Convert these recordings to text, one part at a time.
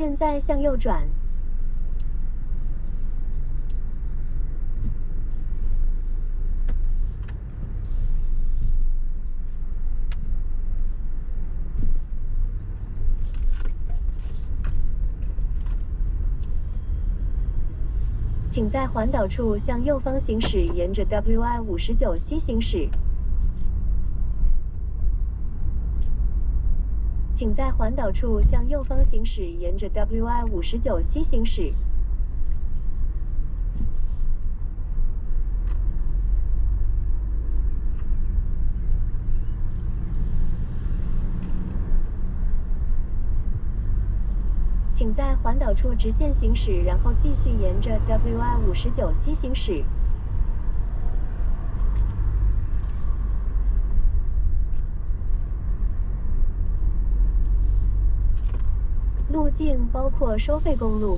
现在向右转。请在环岛处向右方行驶，沿着 WI-59C 行驶。请在环岛处向右方行驶，沿着 WI-59C 行驶。请在环岛处直线行驶，然后继续沿着 WI-59C 行驶。路径包括收费公路。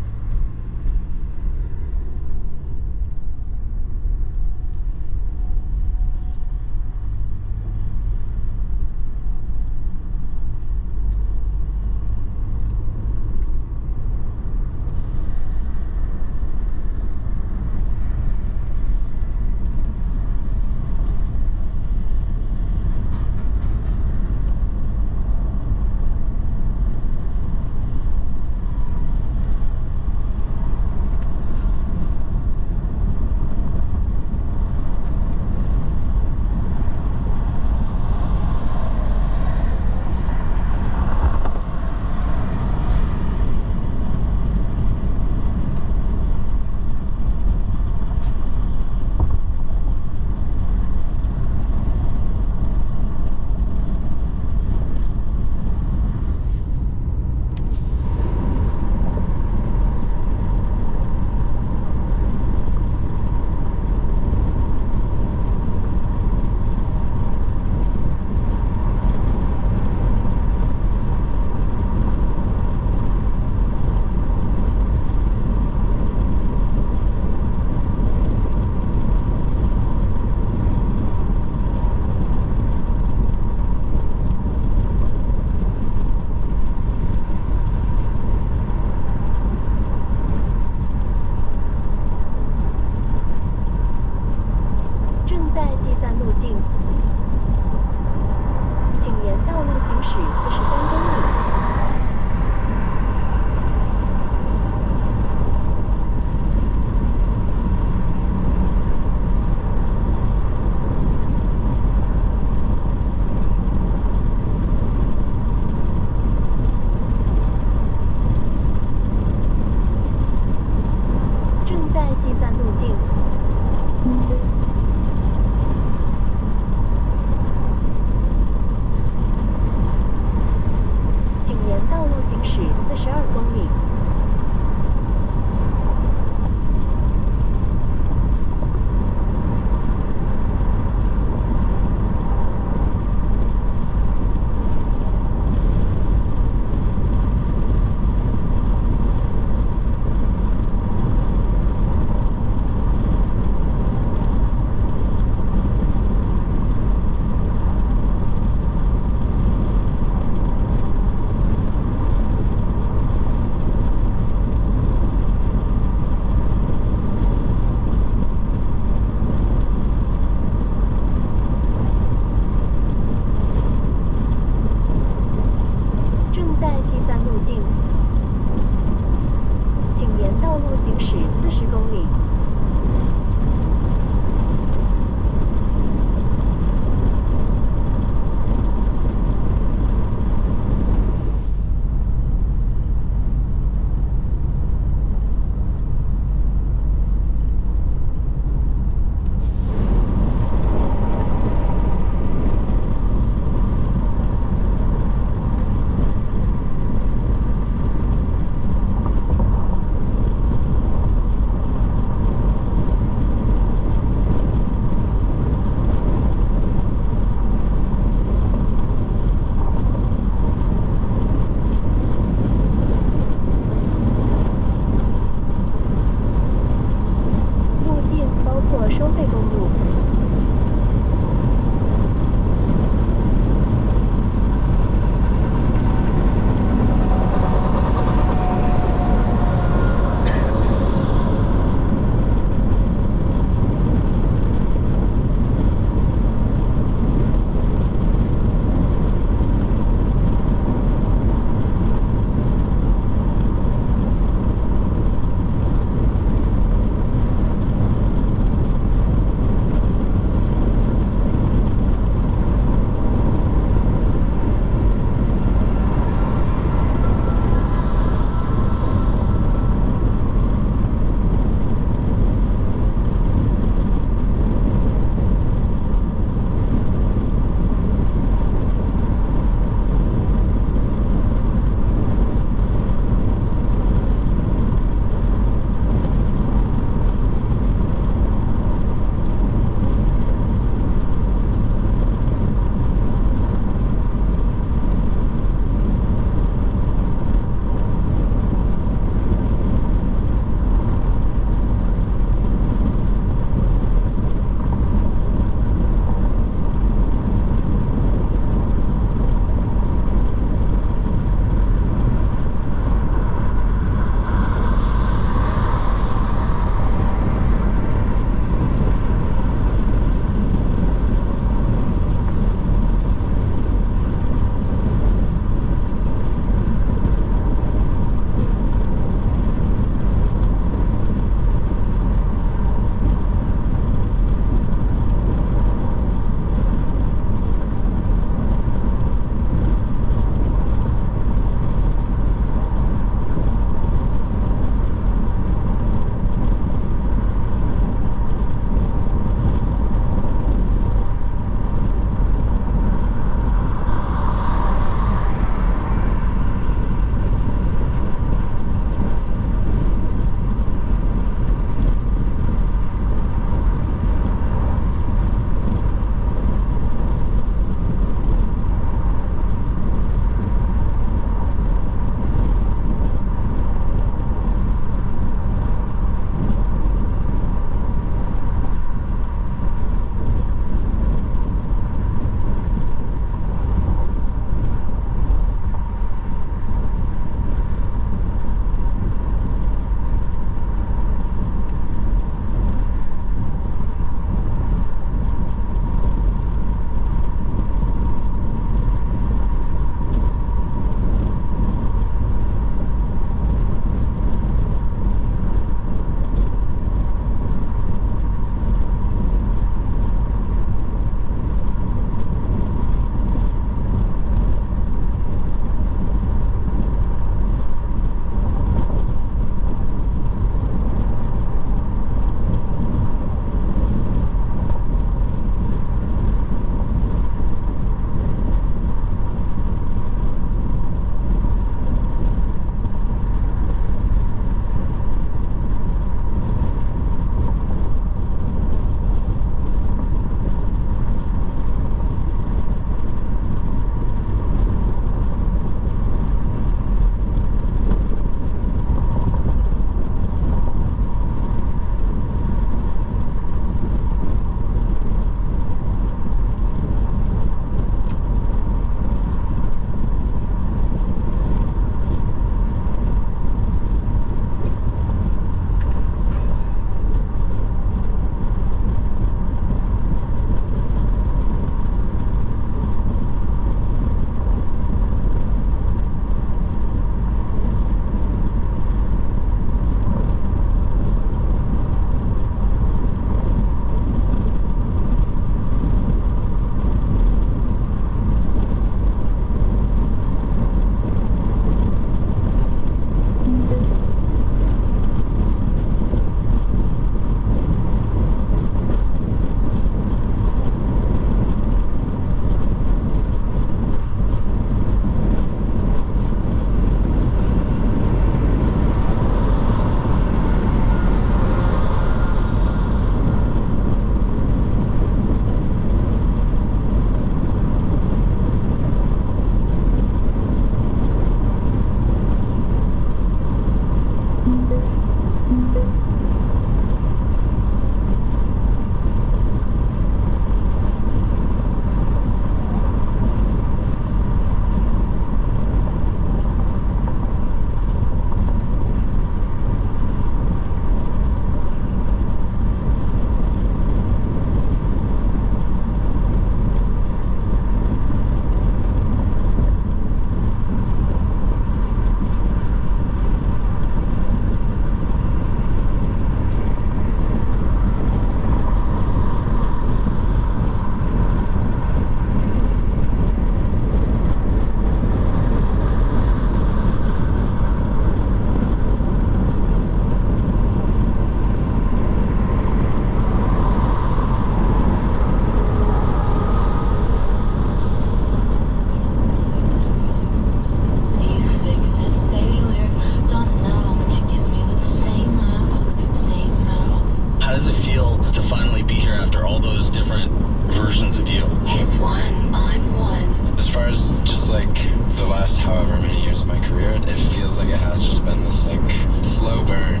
many years of my career, it feels like it has just been this like slow burn.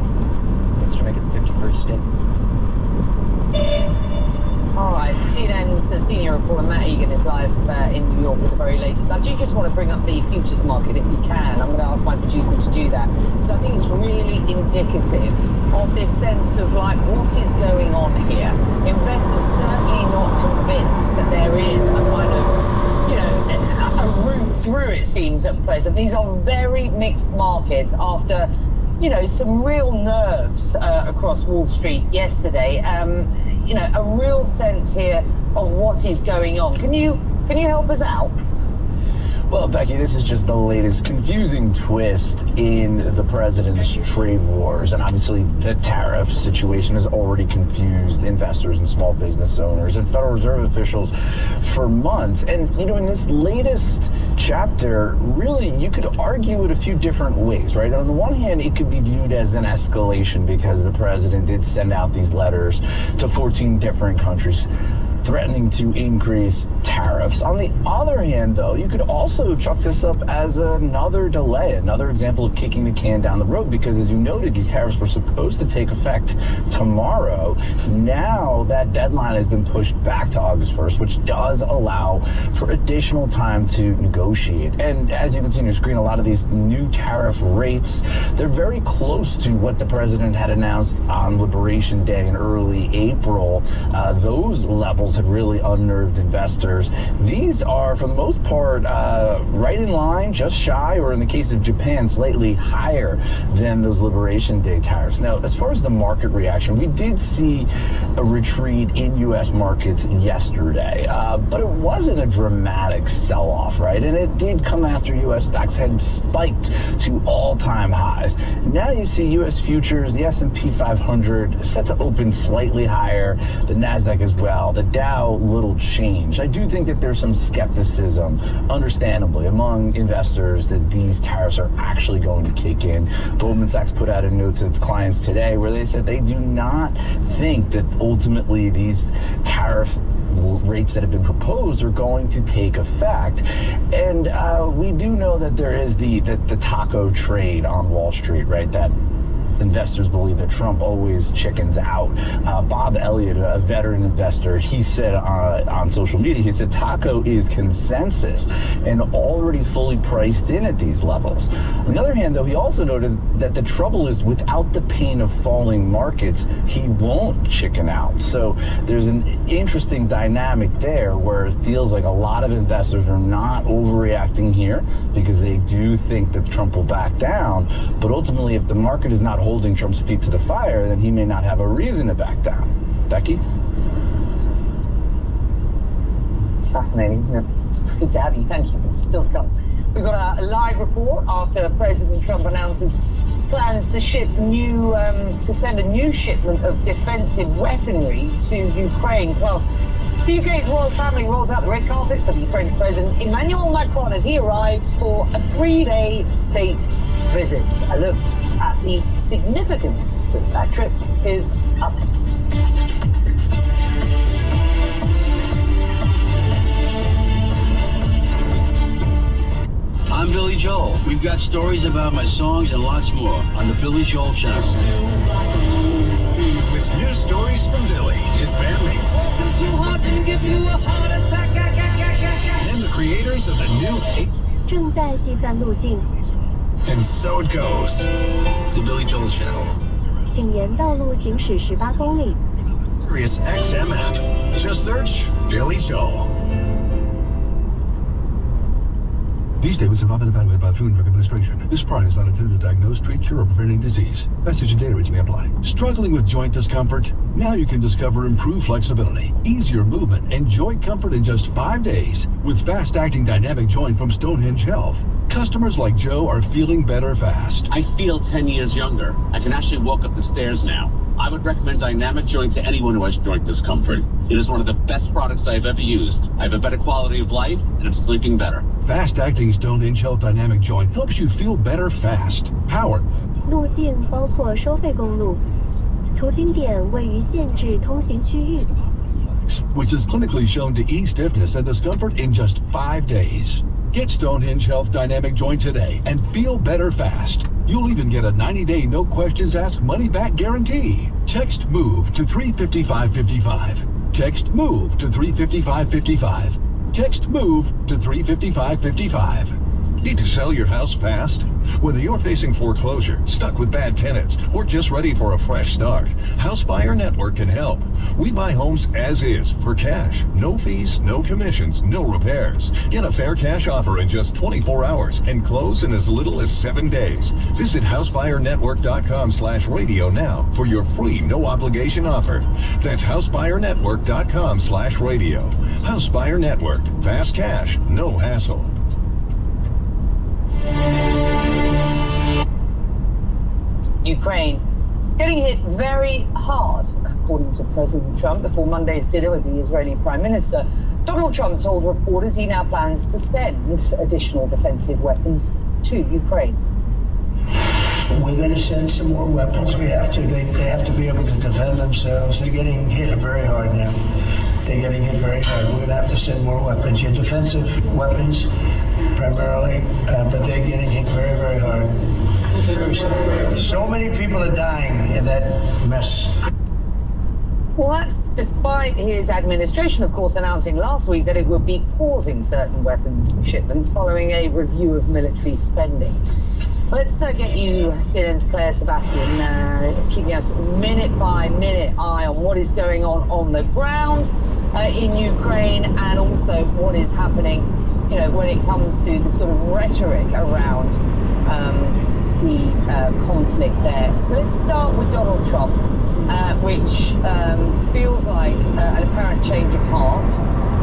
Thanks for making the 51st step. All right, CNN's senior reporter Matt Egan is live in New York with the very latest. I do just want to bring up the futures market if we can. I'm going to ask my producer to do that. So I think it's really indicative of this sense of like what is going on here. Investors certainly not convinced that there is a kind of, you know, a route through, it seems at present. These are very mixed markets after, you know, some real nerves across Wall Street yesterday. You know, a real sense here of what is going on. Can you help us out? Well, Becky, this is just the latest confusing twist in the president's trade wars. And obviously, the tariff situation has already confused investors and small business owners and Federal Reserve officials for months. And, you know, in this latest chapter, really, you could argue it a few different ways, right? On the one hand, it could be viewed as an escalation because the president did send out these letters to 14 different countries threatening to increase tariffs. On the other hand, though, you could also chalk this up as another delay, another example of kicking the can down the road, because as you noted, these tariffs were supposed to take effect tomorrow. Now that deadline has been pushed back to August 1st, which does allow for additional time to negotiate. And as you can see on your screen, a lot of these new tariff rates, they're very close to what the president had announced on Liberation Day in early April. Those levels have really unnerved investors. These are, for the most part, right in line, just shy, or in the case of Japan, slightly higher than those Liberation Day tariffs. Now, as far as the market reaction, we did see a retreat in U.S. markets yesterday, but it wasn't a dramatic sell-off, right? And it did come after U.S. stocks had spiked to all-time highs. Now you see U.S. futures, the S&P 500 set to open slightly higher, the NASDAQ as well. The Dow, little change. I do think that there's some skepticism, understandably, among investors that these tariffs are actually going to kick in. Goldman Sachs put out a note to its clients today where they said they do not think that ultimately these tariff rates that have been proposed are going to take effect. And we do know that there is the taco trade on Wall Street, right? That investors believe that Trump always chickens out. Bob Elliott, a veteran investor, he said on social media, he said taco is consensus and already fully priced in at these levels. On the other hand, though, he also noted that the trouble is without the pain of falling markets, he won't chicken out. So there's an interesting dynamic there where it feels like a lot of investors are not overreacting here because they do think that Trump will back down. But ultimately, if the market is not holding Trump's feet to the fire, then he may not have a reason to back down. Becky? It's fascinating, isn't it? It's good to have you. Thank you. Still to come. We've got a live report after President Trump announces plans to send a new shipment of defensive weaponry to Ukraine. Plus, the UK's royal family rolls out the red carpet for the French President Emmanuel Macron as he arrives for a 3-day state visit. A look at the significance of that trip is up next. I'm Billy Joel. We've got stories about my songs and lots more on the Billy Joel channel. With news stories from Billy, his bandmates, and the creators of the new hit. 正在计算路径， And so it goes. The Billy Joel channel. 请沿道路行驶18公里。 Sirius XM app. Just search Billy Joel. These statements have not been evaluated by the Food and Drug Administration. This product is not intended to diagnose, treat, cure, or prevent any disease. Message and data rates may apply. Struggling with joint discomfort? Now you can discover improved flexibility, easier movement, and joint comfort in just 5 days with fast-acting dynamic joint from Stonehenge Health. Customers like Joe are feeling better fast. I feel 10 years younger. I can actually walk up the stairs now. I would recommend Dynamic Joint to anyone who has joint discomfort. It is one of the best products I've ever used. I have a better quality of life, and I'm sleeping better. Fast-acting Stonehenge Health Dynamic Joint helps you feel better fast. Powered. 路径包括收费公路，途经点位于限制通行区域。 which is clinically shown to ease stiffness and discomfort in just 5 days. Get Stonehenge Health Dynamic Joint today and feel better fast. You'll even get a 90-day no questions asked money back guarantee. Text MOVE to 35555. Text MOVE to 35555. Text MOVE to 35555. Need to sell your house fast? Whether you're facing foreclosure, stuck with bad tenants, or just ready for a fresh start, House Buyer Network can help. We buy homes as is for cash. No fees, no commissions, no repairs. Get a fair cash offer in just 24 hours and close in as little as 7 days. Visit housebuyernetwork.com/radio now for your free no obligation offer. That's housebuyernetwork.com/radio. House Buyer Network. Fast cash, no hassle. Ukraine getting hit very hard, according to President Trump, before Monday's dinner with the Israeli Prime Minister. Donald Trump told reporters he now plans to send additional defensive weapons to Ukraine. We're going to send some more weapons. We have to. They have to be able to defend themselves. They're getting hit very hard now. They're getting hit very hard. We're going to have to send more weapons. Your defensive weapons, primarily, but they're getting hit very, very hard. So many people are dying in that mess. Well, that's despite his administration, of course, announcing last week that it would be pausing certain weapons shipments following a review of military spending. Let's get you CNN's Claire Sebastian, keeping us minute-by-minute eye on what is going on the ground in Ukraine, and also what is happening, you know, when it comes to the sort of rhetoric around the conflict there. So let's start with Donald Trump, which feels like an apparent change of heart.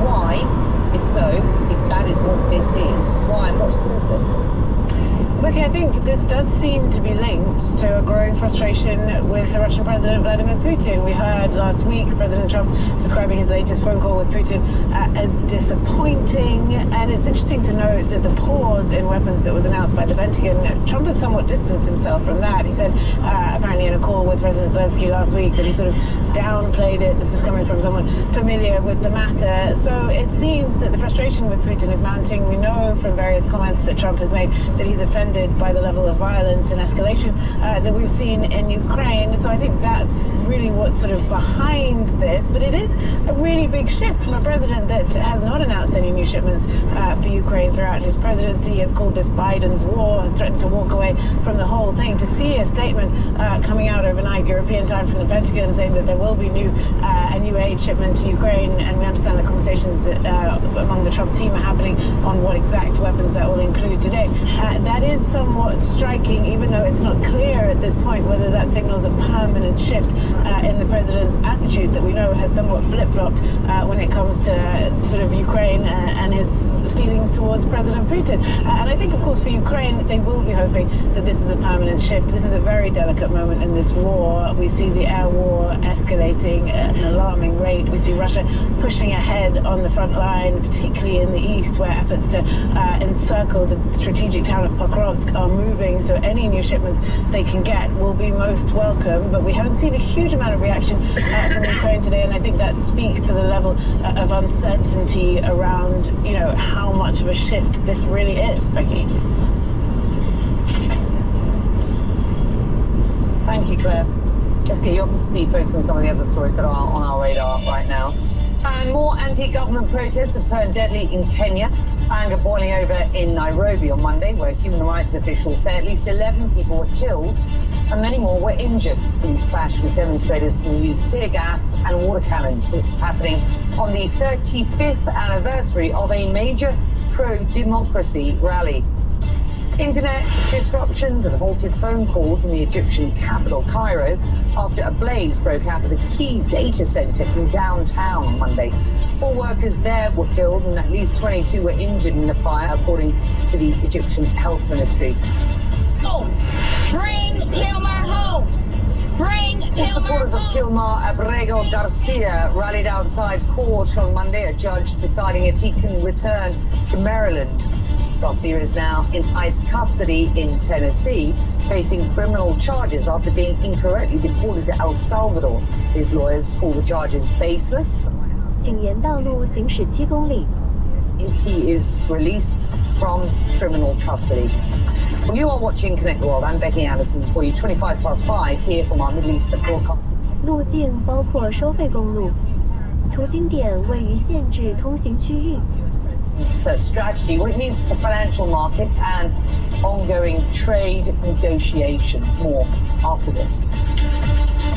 Why, if so, if that is what this is, why and what's caused this? Look, I think this does seem to be linked to a growing frustration with the Russian President Vladimir Putin. We heard last week President Trump describing his latest phone call with Putin as disappointing. And it's interesting to note that the pause in weapons that was announced by the Pentagon, Trump has somewhat distanced himself from that. He said, apparently in a call with President Zelensky last week, that he sort of downplayed it. This is coming from someone familiar with the matter. So it seems that the frustration with Putin is mounting. We know from various comments that Trump has made that he's offended by the level of violence and escalation that we've seen in Ukraine. So I think that's really what's sort of behind this. But it is a really big shift from a president that has not announced any new shipments for Ukraine throughout his presidency, has called this Biden's war, has threatened to walk away from the whole thing. To see a statement coming out overnight, European time, from the Pentagon saying that there will be a new aid shipment to Ukraine, and we understand the conversations among the Trump team are happening on what exact weapons that will include today. That is somewhat striking, even though it's not clear at this point whether that signals a permanent shift in the president's attitude that we know has somewhat flip-flopped when it comes to sort of Ukraine and his feelings towards President Putin. And I think, of course, for Ukraine, they will be hoping that this is a permanent shift. This is a very delicate moment in this war. We see the air war escalating at an alarming rate. We see Russia pushing ahead on the front line, particularly in the east, where efforts to encircle the strategic town of Pokrovsk are moving. So any new shipments they can get will be most welcome. But we haven't seen a huge amount of reaction from Ukraine today, and I think that speaks to the level of uncertainty around, you know, how much of a shift this really is. Becky. Thank you, Claire. Let's get you up to speed, folks, on some of the other stories that are on our radar right now. And more anti-government protests have turned deadly in Kenya. Anger boiling over in Nairobi on Monday, where human rights officials say at least 11 people were killed and many more were injured. Police clashed with demonstrators and used tear gas and water cannons. This is happening on the 35th anniversary of a major pro-democracy rally. Internet disruptions and halted phone calls in the Egyptian capital, Cairo, after a blaze broke out at a key data center in downtown on Monday. 4 workers there were killed and at least 22 were injured in the fire, according to the Egyptian Health Ministry. Oh, bring Kilmer home! Bring Kilmer supporters home! of Kilmer Abrego Garcia rallied outside court on Monday, a judge deciding if he can return to Maryland. Garcia is now in ICE custody in Tennessee, facing criminal charges after being incorrectly deported to El Salvador. His lawyers call the charges baseless. 请沿道路行驶7公里。if he is released from criminal custody. Well, you are watching Connect the World. I'm Becky Anderson for you 25+5 here from our Middle East broadcasting. 路径包括收费公路，途经点位于限制通行区域。Strategy, what it means for the financial markets and ongoing trade negotiations. More after this.1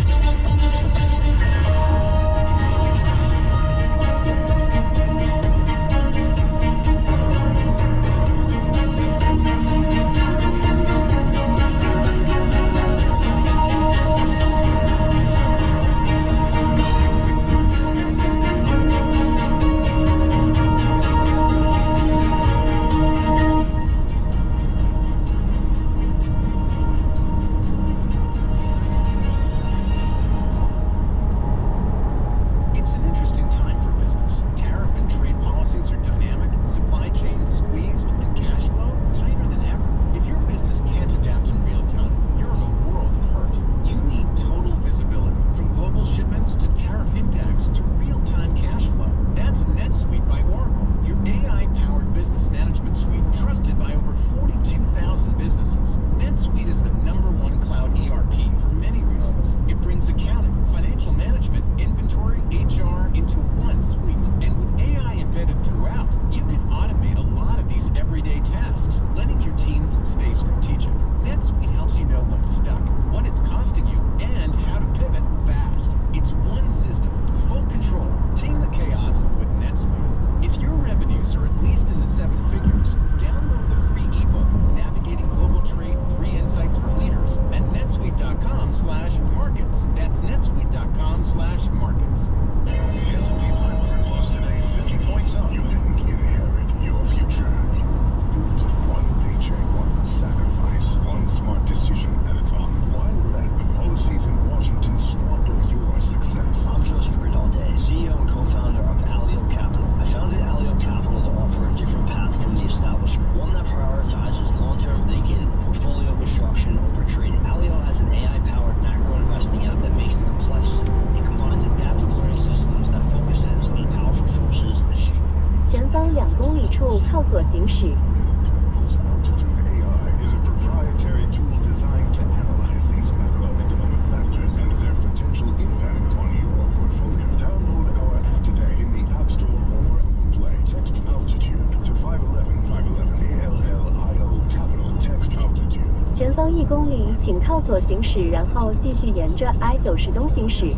公里，请靠左行驶，然后继续沿着 I-90 东行驶。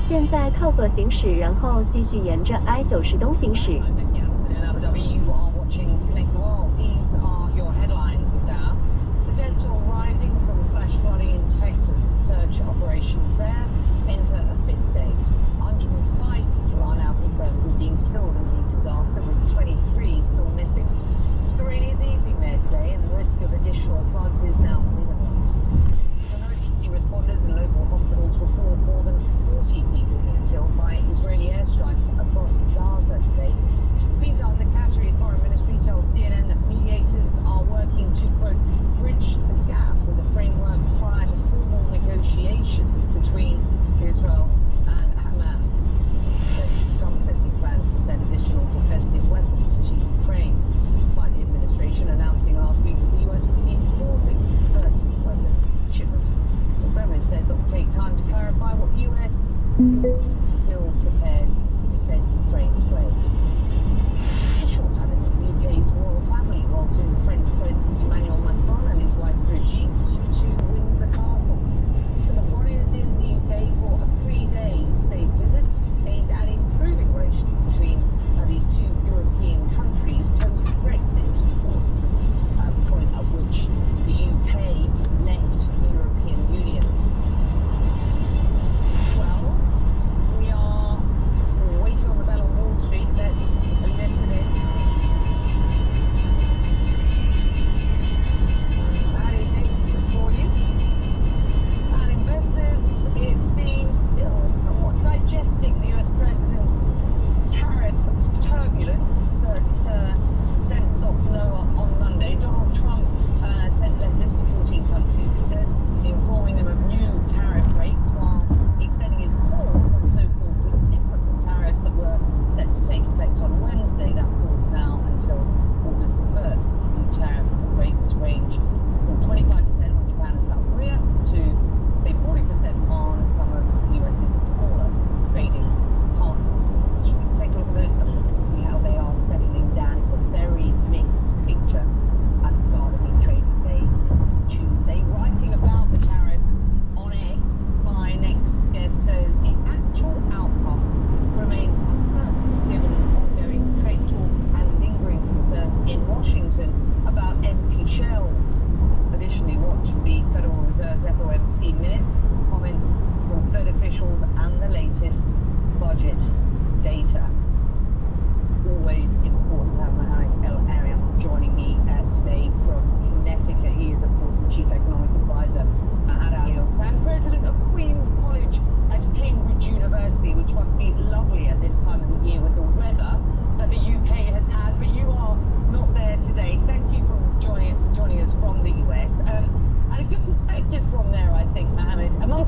现在靠左行驶，然后继续沿着 I-90 东行驶。Watching Connect the World. These are your headlines this hour. The death toll rising from flash flooding in Texas. The search operations there enter a fifth day. 105 people are now confirmed to have been killed in the disaster, with 23 still missing. The rain is easing there today, and the risk of additional floods is now minimal. Emergency responders and local hospitals report more than 40 people being killed by Israeli airstrikes across Gaza today. Meantime, the Qatari Foreign Ministry tells CNN that mediators are working to, quote, bridge the gap with a framework prior to formal negotiations between Israel and Hamas. President Trump says he plans to send additional defensive weapons to Ukraine, despite the administration announcing last week that the US would be pausing certain weapon shipments. The Kremlin says it will take time to clarify what the US is still prepared to send Ukraine's way.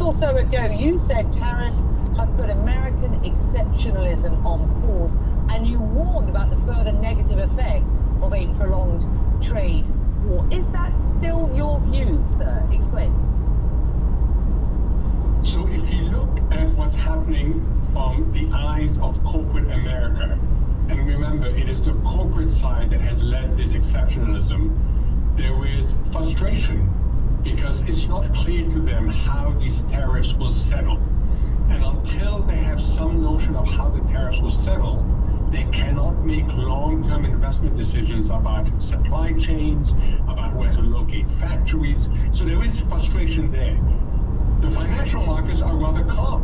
or so ago, you said tariffs have put American exceptionalism on pause, and you warned about the further negative effect of a prolonged trade war. Is that still your view, sir? Explain. So if you look at what's happening from the eyes of corporate America, and remember, it is the corporate side that has led this exceptionalism, there is frustration because it's not clear to them how these tariffs will settle. And until they have some notion of how the tariffs will settle, they cannot make long-term investment decisions about supply chains, about where to locate factories. So there is frustration there. The financial markets are rather calm.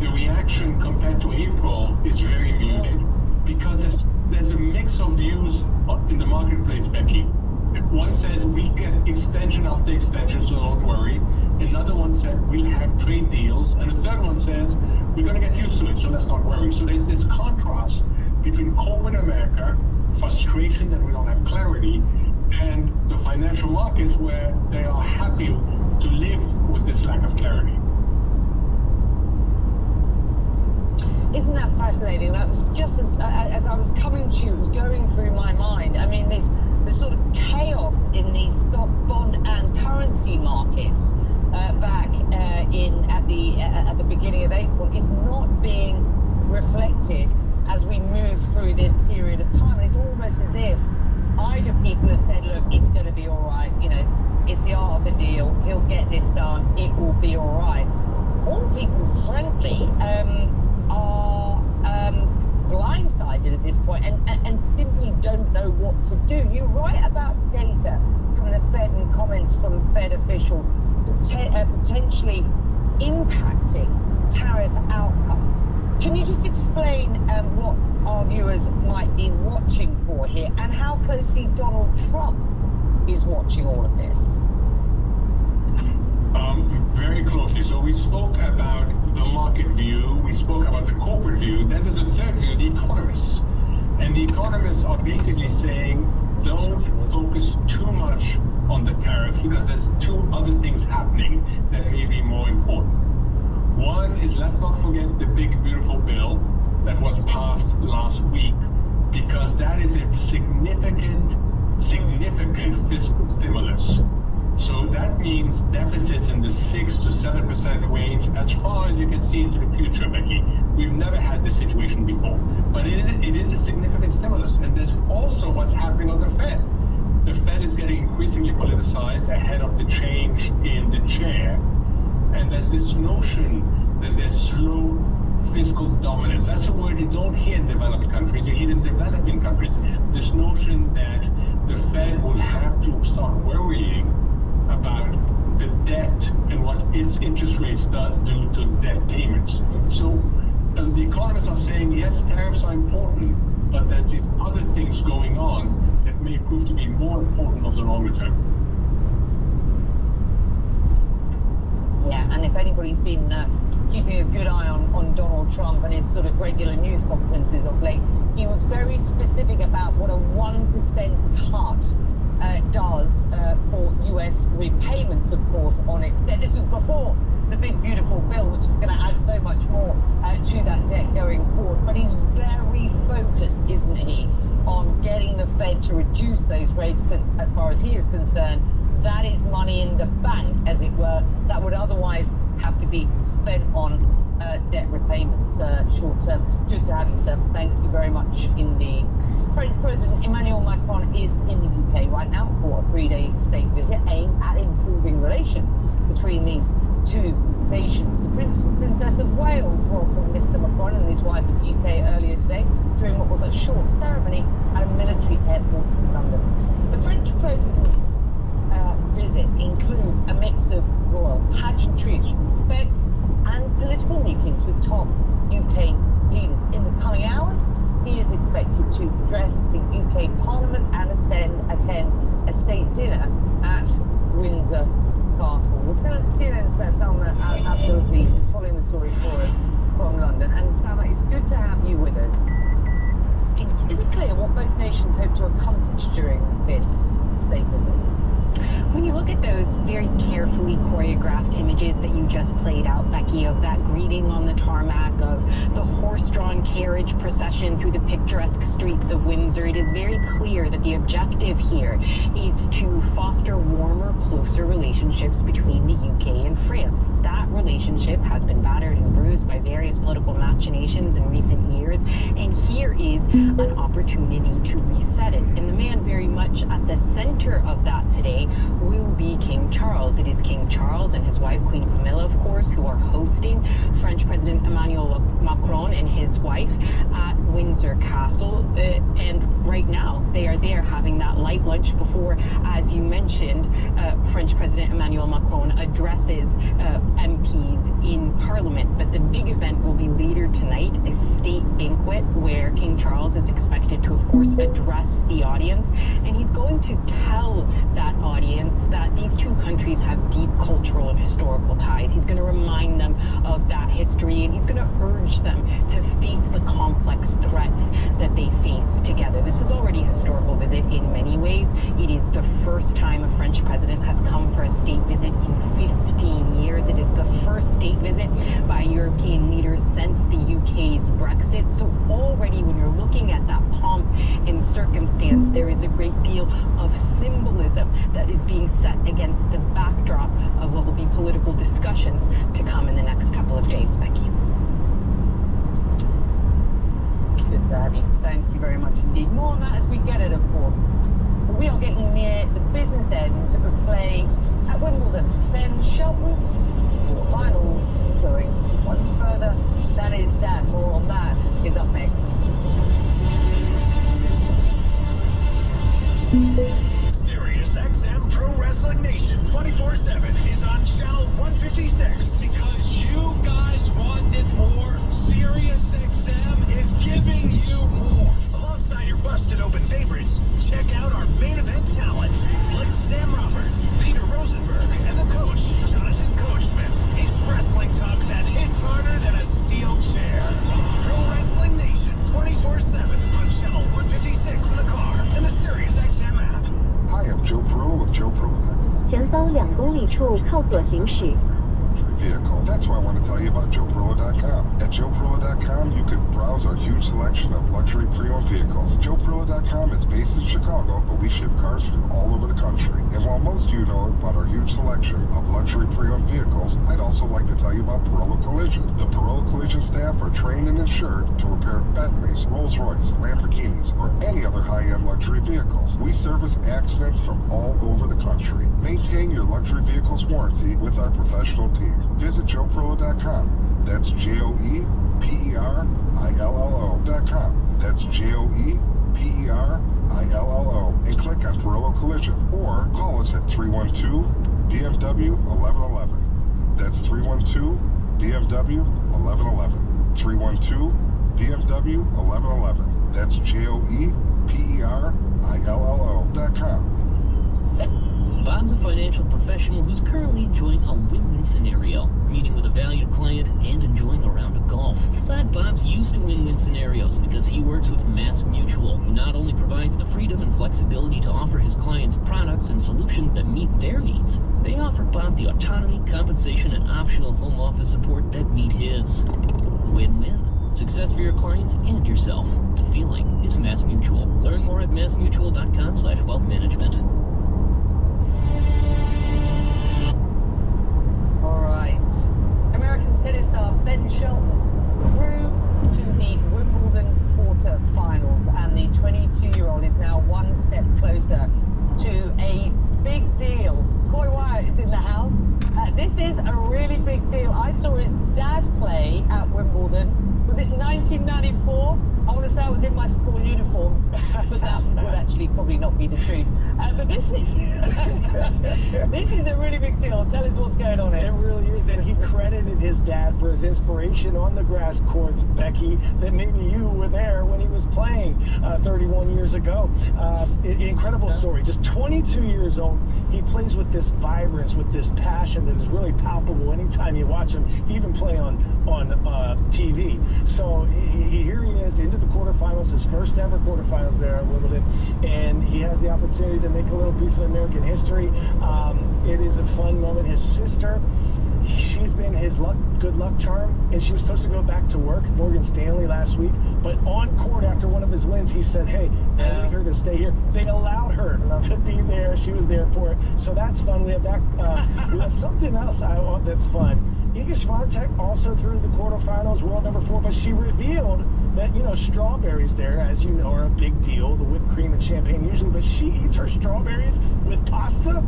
The reaction compared to April is very muted because there's a mix of views in the marketplace, Becky. One says we get extension after extension, so don't worry. Another one said we have trade deals, and a third one says we're going to get used to it, so let's not worry. So there's this contrast between corporate America, frustration that we don't have clarity, and the financial markets where they are happy to live with this lack of clarity. Isn't that fascinating? That was just as I was coming to you, it was going through my mind. I mean, this sort of chaos in the stock, bond, and currency markets back at the beginning of April is not being reflected as we move through this period of time. And it's almost as if either people have said, look, it's going to be all right, you know, it's the art of the deal, he'll get this done, it will be all right. All people, frankly, are blindsided at this point and simply don't know what to do. You write about data from the Fed and comments from Fed officials potentially impacting tariff outcomes. Can you just explain what our viewers might be watching for here and how closely Donald Trump is watching all of this? Very closely. So we spoke about the market view, we spoke about the corporate view, then there's a third view, the economists. And the economists are basically saying, don't focus too much on the tariff because there's two other things happening that may be more important. One is, let's not forget the big, beautiful bill that was passed last week, because that is a significant fiscal stimulus. So that means deficits in the 6 to 7% range as far as you can see into the future, Becky. We've never had this situation before. But it is a significant stimulus. And there's also what's happening on the Fed. The Fed is getting increasingly politicized ahead of the change in the chair. And there's this notion that there's slow fiscal dominance. That's a word you don't hear in developed countries. You hear it in developing countries. This notion that the Fed will have to start worrying about the debt and what its interest rates do to debt payments. So the economists are saying, yes, tariffs are important, but there's these other things going on that may prove to be more important over the longer term. Yeah, and if anybody's been keeping a good eye on Donald Trump and his sort of regular news conferences of late, he was very specific about what a 1% cut does for US repayments, of course, on its debt. This was before the big, beautiful bill, which is going to add so much more to that debt going forward. But he's very focused, isn't he, on getting the Fed to reduce those rates, because as far as he is concerned, that is money in the bank, as it were, that would otherwise have to be spent on debt repayments short term. It's good to have you, sir. Thank you very much indeed. French President Emmanuel Macron is in the UK right now for a 3-day state visit aimed at improving relations between these two nations. The Prince and Princess of Wales welcomed Mr. Macron and his wife to the UK earlier today during what was a short ceremony at a military airport in London. The French president's visit includes a mix of royal pageantry, as you would expect, and political meetings with top UK leaders. In the coming hours, he is expected to address the UK Parliament and attend a state dinner at Windsor Castle. Well, CNN's Salma Abdelaziz is following the story for us from London. And Salma, it's good to have you with us. Is it clear what both nations hope to accomplish during this state visit? When you look at those very carefully choreographed images that you just played out, Becky, of that greeting on the tarmac, of the horse-drawn carriage procession through the picturesque streets of Windsor, it is very clear that the objective here is to foster warmer, closer relationships between the UK and France. That relationship has been battered and bruised by various political machinations in recent years, and here is an opportunity to reset it. And the man very much at the center of that today will be King Charles. It is King Charles and his wife, Queen Camilla, of course, who are hosting French President Emmanuel Macron and his wife at Windsor Castle. And right now, they are there having that light lunch before, as you mentioned, French President Emmanuel Macron addresses MPs in Parliament. But the big event will be later tonight, a state banquet where King Charles is expected to, of course, address the audience. And he's going to tell that audience that these two countries have deep cultural and historical ties. He's going to remind them of that history, and he's going to urge them to face the complex threats that they face together. This is already a historical visit in many ways. It is the first time a French president has come for a state visit in 15 years. It is the first state visit by European leaders since the UK's Brexit. So already when you're looking at that pomp and circumstance, there is a great deal of symbolism that is being set against the backdrop of what will be political discussions to come in the next couple of days. Becky. Good to have you. Thank you very much indeed. More on that as we get it, of course. We are getting near the business end of play at Wimbledon. Ben Shelton, finals going one further. That is that. More on that is up next. Sirius XM Pro Wrestling Nation 24/7 is on channel 156 because you guys wanted more. Sirius XM is giving you more. Alongside your busted open favorites, check out our main event talent like Sam Roberts, Peter Rosenberg, and the coach, Jonathan Coachman. It's wrestling talk that hits harder than a steel chair. Pro Wrestling Nation 24/7 on channel 156 in the car and the Sirius XM app. Hi, I'm Joe Perillo with Joe Perillo. 前方2公里处靠左行驶。 Vehicle. That's why I want to tell you about JoePerillo.com. At JoePerillo.com, you can browse our huge selection of luxury pre-owned vehicles. JoePerillo.com is based in Chicago, but we ship cars from all over the country. And while most of you know about our huge selection of luxury pre-owned vehicles, I'd also like to tell you about Perillo Collision. The Perillo Collision staff are trained and insured to repair Bentleys, Rolls-Royce, Lamborghinis, or any other high-end luxury vehicles. We service accidents from all over the country. Maintain your luxury vehicle's warranty with our professional team. Visit JoePerillo.com. That's JoePerillo.com. That's JoePerillo. And click on Perillo Collision. Or call us at 312-BMW-1111. That's 312-BMW-1111. 312-BMW-1111. That's JoePerillo.com. Bob's a financial professional who's currently enjoying a win-win scenario, meeting with a valued client and enjoying a round of golf. But Bob's used to win-win scenarios because he works with Mass Mutual, who not only provides the freedom and flexibility to offer his clients products and solutions that meet their needs, they offer Bob the autonomy, compensation, and optional home office support that meet his. Win-win. Success for your clients and yourself. The feeling is Mass Mutual. Learn more at massmutual.com/wealthmanagement. All right. American tennis star Ben Shelton through to the Wimbledon quarter-finals, and the 22-year-old is now one step closer to a big deal. Coy Wyatt is in the house. This is a really big deal. I saw his dad play at Wimbledon. Was it 1994? I want to say I was in my school uniform, but that would actually probably not be the truth. But this is this is a really big deal. Tell us what's going on here. It really is, and he credited his dad for his inspiration on the grass courts, Becky, that maybe you were there when he was playing 31 years ago. Incredible story. Just 22 years old. He plays with this vibrance, with this passion that is really palpable anytime you watch him, even play on TV. So here he is into the quarterfinals, his first ever quarterfinals there at Wimbledon, and he has the opportunity to make a little piece of American history. It is a fun moment. His sister, she's been his good luck charm, and she was supposed to go back to work, Morgan Stanley, last week. But on court after one of his wins, he said, hey, I need her to stay here. They allowed her to be there. She was there for it. So that's fun. We have that. We have something else that's fun. Iga Swiatek also through the quarterfinals, world number 4, but she revealed that, strawberries there, as you know, are a big deal, the whipped cream and champagne usually, but she eats her strawberries with pasta.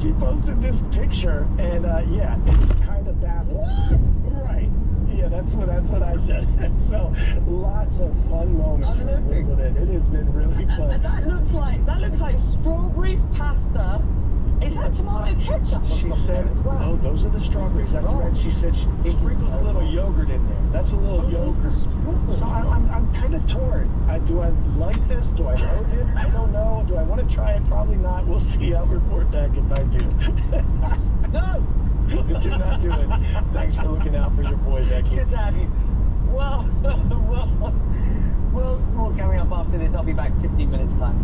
She posted this picture, and yeah, it's kind of baffling. What? Right. Yeah, that's what I said. So lots of fun moments for Wimbledon. It has been really fun. That looks like strawberries, pasta. Is that tomato ketchup? She said, oh, those are the strawberries. That's right. She said she sprinkled a little yogurt in there. That's a little yogurt. So I'm kind of torn. Do I like this? Do I loathe it? I don't know. Do I want to try it? Probably not. We'll see. I'll report back if I do. No! Do not do it. Thanks for looking out for your boy, Becky. Good to have you. Well, World Sport coming up after this. I'll be back 15 minutes time.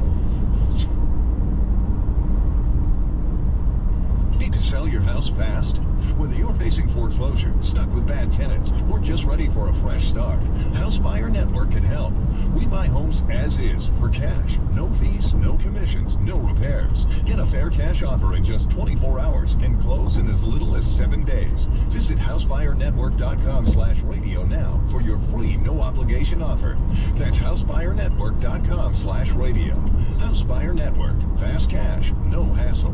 Need to sell your house fast? Whether you're facing foreclosure, stuck with bad tenants, or just ready for a fresh start, House Buyer Network can help. We buy homes as is for cash. No fees, no commissions, no repairs. Get a fair cash offer in just 24 hours and close in as little as 7 days. Visit housebuyernetwork.com/radio now for your free no obligation offer. That's housebuyernetwork.com/radio. House Buyer Network. Fast cash, no hassle.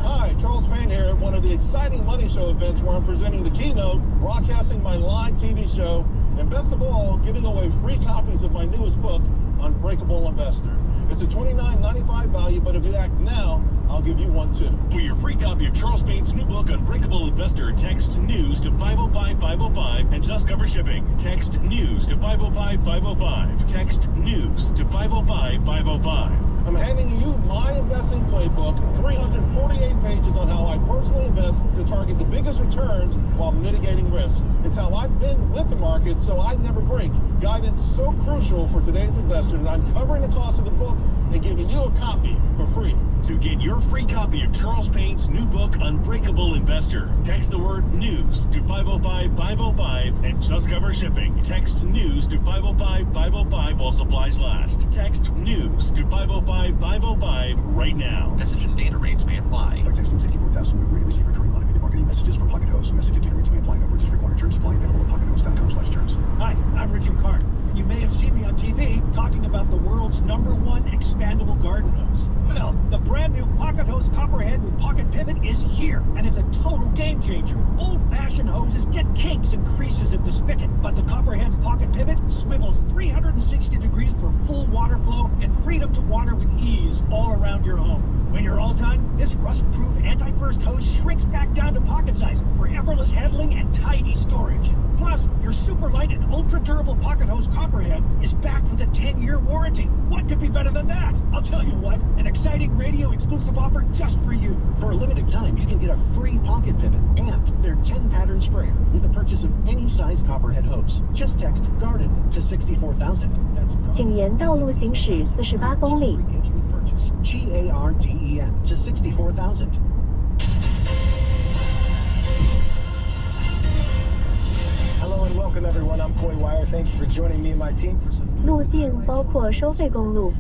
Hi, Charles Payne here at one of the exciting Money Show events where I'm presenting the keynote, broadcasting my live TV show, and best of all, giving away free copies of my newest book, Unbreakable Investor. It's a $29.95 value, but if you act now, I'll give you one too. For your free copy of Charles Payne's new book, Unbreakable Investor, text NEWS to 505-505 and just cover shipping. Text NEWS to 505-505. Text NEWS to 505-505. I'm handing you my investing playbook, 348 pages on how I personally invest to target the biggest returns while mitigating risk. It's how I've been with the market so I never break. Guidance so crucial for today's investors, and I'm covering the cost of the book and giving you a copy for free. To get your free copy of Charles Payne's new book, Unbreakable Investor, text the word NEWS to 505-505 and just cover shipping. Text NEWS to 505-505 while supplies last. Text NEWS to 505-505 right now. Message and data rates may apply. By texting 64,000, we agree to receive recurring automated marketing messages from Pocket Host. Message and data rates may apply. No purchase required. Terms apply. Available at pockethost.com/terms. Hi, I'm Richard Carter. You may have seen me on TV talking about the world's #1 expandable garden hose. Well, the brand new Pocket Hose Copperhead with Pocket Pivot is here, and it's a total game changer. Old-fashioned hoses get kinks and creases in the spigot, but the Copperhead's Pocket Pivot swivels 360 degrees for full water flow and freedom to water with ease all around your home. When you're all done, this rust-proof anti-burst hose shrinks back down to pocket size for effortless handling and tidy storage. Plus, your super light and ultra-durable Pocket Hose Copperhead is backed with a 10-year warranty. What could be better than that? I'll tell you what, an exciting radio-exclusive offer just for you. For a limited time, you can get a free Pocket Pivot and their 10-pattern sprayer with the purchase of any size Copperhead hose. Just text GARDEN to 64,000. That's 请沿道路行驶48公里。 GARDEN to 64,000. Hello and welcome everyone. I'm Coy Wire. Thank you for joining me and my team for some 路径包括收费公路，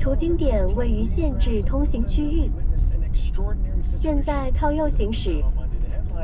途经点位于限制通行区域。现在靠右行驶。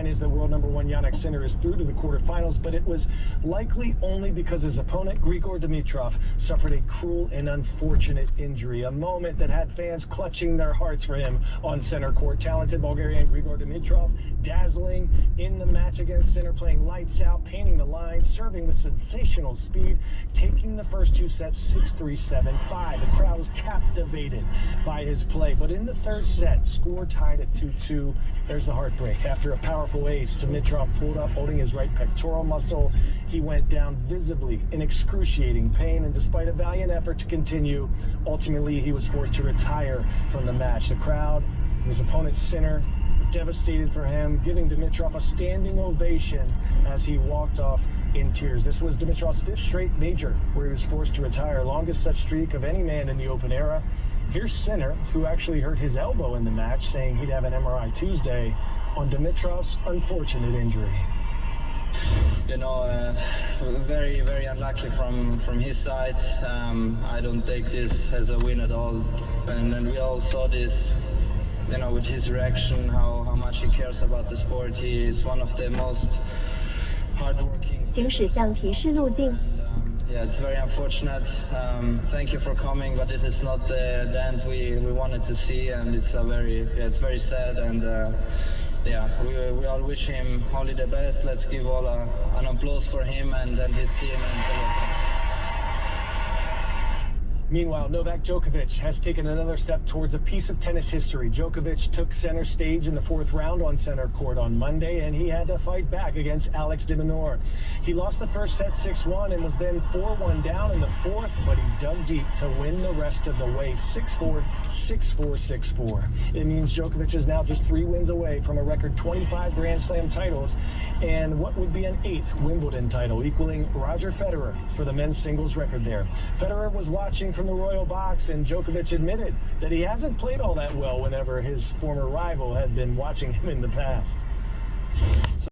Is that world #1 Yannick Sinner is through to the quarterfinals, but it was likely only because his opponent, Grigor Dimitrov, suffered a cruel and unfortunate injury, a moment that had fans clutching their hearts for him on center court. Talented Bulgarian Grigor Dimitrov, dazzling in the match against Sinner, playing lights out, painting the lines, serving with sensational speed, taking the first 2 sets 6-3, 7-5. The crowd was captivated by his play, but in the third set, score tied at 2-2. There's the heartbreak. After a powerful ace, Dimitrov pulled up, holding his right pectoral muscle. He went down visibly in excruciating pain, and despite a valiant effort to continue, ultimately he was forced to retire from the match. The crowd and his opponent, Sinner, were devastated for him, giving Dimitrov a standing ovation as he walked off in tears. This was Dimitrov's 5th straight major where he was forced to retire, longest such streak of any man in the Open era. Here's Sinner, who actually hurt his elbow in the match, saying he'd have an MRI Tuesday on Dimitrov's unfortunate injury. You know, very, very unlucky from his side. I don't take this as a win at all. And we all saw this, you know, with his reaction, how much he cares about the sport. He is one of the most hardworking. 请驶向提示路径。 Yeah, it's very unfortunate. Thank you for coming, but this is not the end we wanted to see, and it's it's very sad. And yeah, we all wish him only the best. Let's give all an applause for him and his team. Meanwhile, Novak Djokovic has taken another step towards a piece of tennis history. Djokovic took center stage in the 4th round on center court on Monday, and he had to fight back against Alex de Minaur. He lost the first set 6-1 and was then 4-1 down in the 4th, but he dug deep to win the rest of the way, 6-4, 6-4, 6-4. It means Djokovic is now just 3 wins away from a record 25 Grand Slam titles and what would be an 8th Wimbledon title, equaling Roger Federer for the men's singles record there. Federer was watching from the royal box, and Djokovic admitted that he hasn't played all that well whenever his former rival had been watching him in the past.